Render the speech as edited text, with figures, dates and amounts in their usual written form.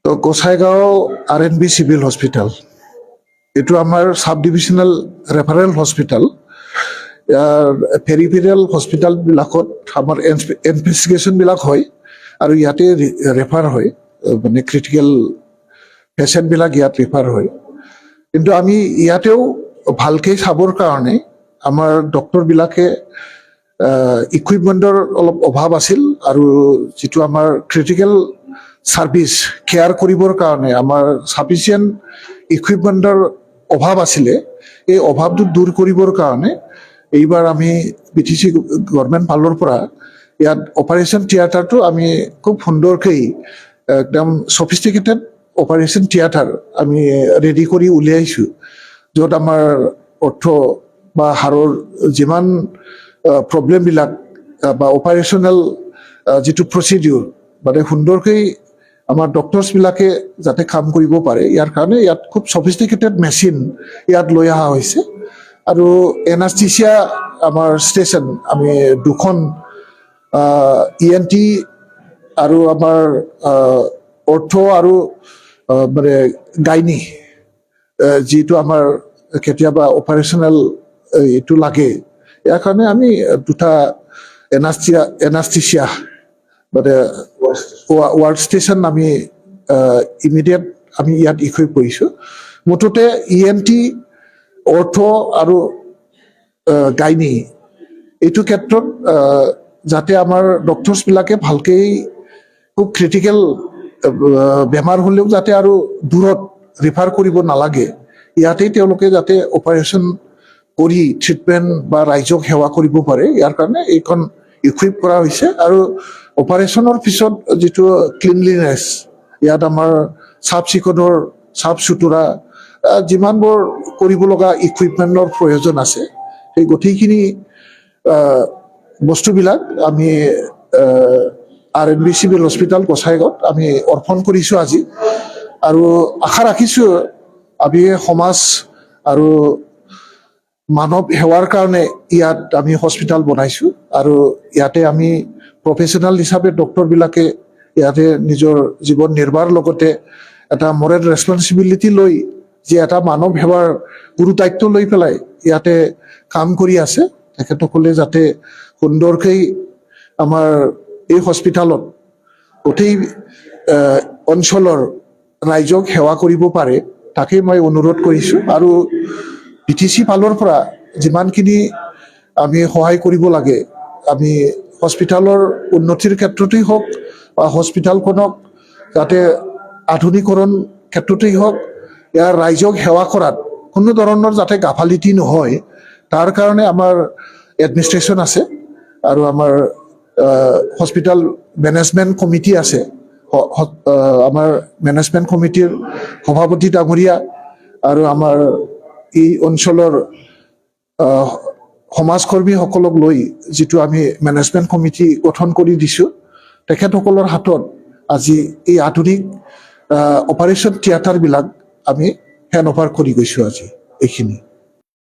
তো Gossaigaon RNB civil hospital, এইটো আমাৰ sub divisional referral hospital. Peripheral হস্পিটেলবিলাকত আমাৰ ইনভেষ্টিগেশ্যনবিলাক হয় আৰু ইয়াতে ৰেফাৰ হয়, মানে ক্ৰিটিকেল পেচেণ্টবিলাক ইয়াত ৰেফাৰ হয়। কিন্তু আমি ইয়াতেও ভালকৈ চাবৰ কাৰণে আমাৰ ডক্টৰবিলাকে ইকুইপমেণ্টৰ অলপ অভাৱ আছিল, আৰু যিটো আমাৰ ক্ৰিটিকেল ছাৰ্ভিচ কেয়াৰ কৰিবৰ কাৰণে আমাৰ ছাফিচিয়েণ্ট ইকুইপমেণ্টৰ অভাৱ আছিলে। এই অভাৱটো দূৰ কৰিবৰ কাৰণে এইবাৰ আমি BTC গভৰ্ণমেণ্ট ফালৰ পৰা ইয়াত অপাৰেশ্যন থিয়েটাৰটো আমি খুব সুন্দৰকৈ একদম ছফিষ্টিকেটেড অপাৰেশ্যন থিয়েটাৰ আমি ৰেডি কৰি উলিয়াইছোঁ, য'ত আমাৰ অৰ্থ বা হাড়ৰ যিমান প্ৰব্লেমবিলাক বা অপাৰেশ্যনেল যিটো প্ৰচিডিউৰ মানে সুন্দৰকৈ আমাৰ ডক্টৰ্ছবিলাকে যাতে কাম কৰিব পাৰে, ইয়াৰ কাৰণে ইয়াত খুব ছফিষ্টিকেটেড মেচিন ইয়াত লৈ অহা হৈছে। আৰু এনাস্থেচিয়া আমাৰ ষ্টেচন আমি দুখন ENT আৰু আমাৰ অৰ্থ আৰু মানে গাইনী, যিটো আমাৰ কেতিয়াবা অপাৰেশ্যনেল এইটো লাগে, ইয়াৰ কাৰণে আমি দুটা এনাস্থেচিয়া মানে ৱাৰ্ক ষ্টেচন আমি ইমিডিয়েট আমি ইয়াত ইকুইপ কৰিছোঁ। মুঠতে ENT, অৰ্থ আৰু গাইনী এইটো ক্ষেত্ৰত যাতে আমাৰ ডক্টৰ্ছবিলাকে ভালকৈ খুব ক্ৰিটিকেল বেমাৰ হ'লেও যাতে আৰু দূৰত ৰিফাৰ কৰিব নালাগে, ইয়াতেই তেওঁলোকে যাতে অপাৰেশ্যন কৰি ট্ৰিটমেণ্ট বা ৰাইজক সেৱা কৰিব পাৰে, ইয়াৰ কাৰণে এইখন ইকুইপ কৰা হৈছে। আৰু অপাৰেশ্যনৰ পিছত যিটো ক্লিনলিনেছ, ইয়াত আমাৰ চাফ চুতুৰা যিমানবোৰ কৰিব লগা ইকুইপমেণ্টৰ প্ৰয়োজন আছে, সেই গোটেইখিনি বস্তুবিলাক আমি RNB চিভিল হস্পিটেল গোসাইগাঁৱত আমি অৰ্পণ কৰিছোঁ আজি। আৰু আশা ৰাখিছোঁ আমি সমাজ আৰু মানৱ সেৱাৰ কাৰণে ইয়াত আমি হস্পিটেল বনাইছোঁ, আৰু ইয়াতে আমি প্ৰফেশ্যনেল হিচাপে ডক্টৰবিলাকে ইয়াতে নিজৰ জীৱন নিৰ্বাহৰ লগতে এটা মৰেল ৰেছপনচিবিলিটি লৈ যে এটা মানৱ সেৱাৰ গুৰু দায়িত্ব লৈ পেলাই ইয়াতে কাম কৰি আছে, তেখেতসকলে যাতে সুন্দৰকৈ আমাৰ এই হস্পিটেলত গোটেই অঞ্চলৰ ৰাইজক সেৱা কৰিব পাৰে, তাকেই মই অনুৰোধ কৰিছোঁ। আৰু BTC ফালৰ পৰা যিমানখিনি আমি সহায় কৰিব লাগে, আমি হস্পিটেলৰ উন্নতিৰ ক্ষেত্ৰতেই হওক বা হস্পিটেলখনক যাতে আধুনিকৰণ ক্ষেত্ৰতেই হওক, ইয়াৰ ৰাইজক সেৱা কৰাত কোনো ধৰণৰ যাতে গাফালিতি নহয়, তাৰ কাৰণে আমাৰ এডমিনিষ্ট্ৰেশ্যন আছে আৰু আমাৰ হস্পিটেল মেনেজমেণ্ট কমিটি আছে। আমাৰ মেনেজমেণ্ট কমিটিৰ সভাপতি ডাঙৰীয়া আৰু আমাৰ এই অঞ্চলৰ সমাজকৰ্মীসকলক লৈ যিটো আমি মেনেজমেণ্ট কমিটি গঠন কৰি দিছোঁ, তেখেতসকলৰ হাতত আজি এই আধুনিক অপাৰেশ্যন থিয়েটাৰবিলাক আমি হেণ্ড অভাৰ কৰি গৈছোঁ আজি। এইখিনি